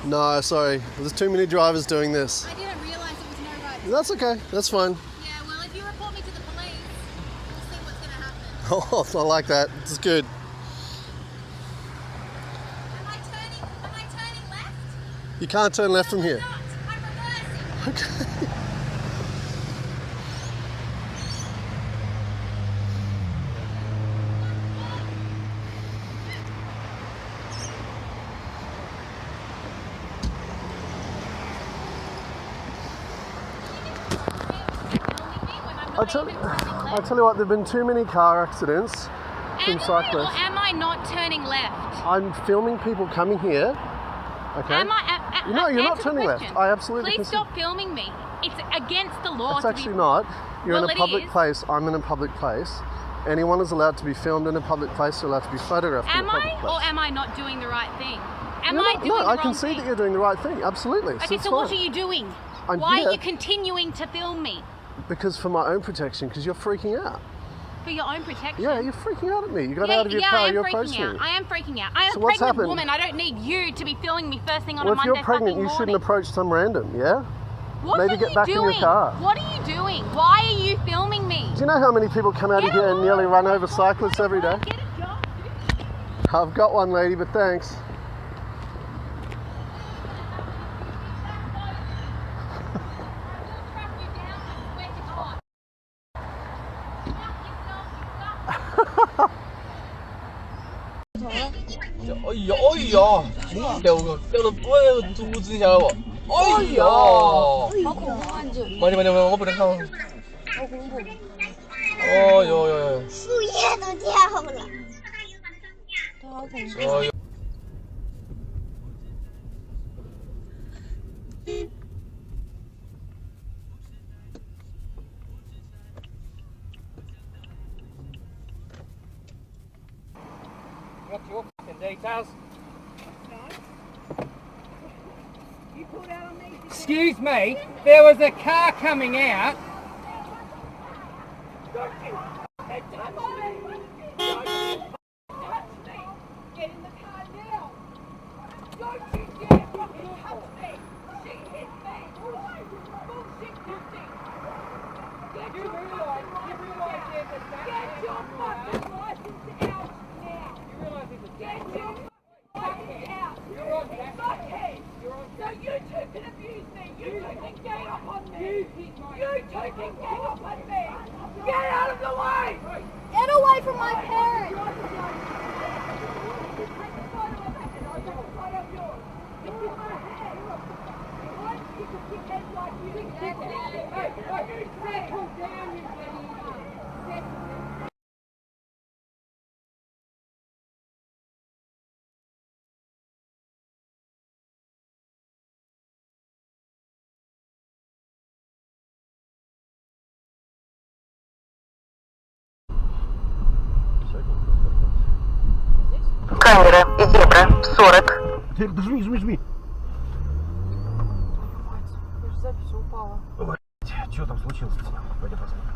No, sorry. There's too many drivers doing this. I didn't realise it was no right. That's okay. That's fine. Yeah, well, if you report me to the police, we'll see what's going to happen. Oh, I like that. It's good. Am I turning left? You can't turn left from here. Not. I'm reversing. Okay. I tell you what, there have been too many car accidents from cyclists. Or am I not turning left? I'm filming people coming here. Okay. No, you're not turning left. I absolutely Please stop filming me. It's against the law. It's actually not. You're in a public place. I'm in a public place. Anyone is allowed to be filmed in a public place. You're allowed to be photographed in a public place. Or am I not doing the right thing? No, I can see that you're doing the right thing. Absolutely. Okay, so what are you doing? Why are you continuing to film me? Because for my own protection, because you're freaking out. For your own protection? Yeah, you're freaking out at me. You got out of your car, you approached me. I am freaking out. I am a pregnant woman. I don't need you to be filming me first thing on a Monday fucking morning. Well, if you're pregnant, you shouldn't approach some random, yeah? Maybe get back in your car. What are you doing? Why are you filming me? Do you know how many people come out of here and nearly run over cyclists every day? Get a job, dude. I've got one, lady, but thanks.哎呀，掉到肚子下了我。哎呀，好恐怖啊！你慢点，我不能看。好恐怖。哦哟。树叶都掉了。都好恐怖。哦哟。What's your fucking details? You pulled out on me. Excuse me, there was a car coming out. Don't you touch me! Don't you touch me! Get in the car now! Don't you dare fucking touch me! She hit me! Bullshit nothing! Get your fucking license out now! Get your license out! You're on fuckhead! So you two can abuse me! You two can gang up on me! You two can gang up on me! Get out of the way! Get away from my parents! Камера, зебра, 40. Жми. Запись упала. Что там случилось? Пойдем посмотрим.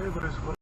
происходит?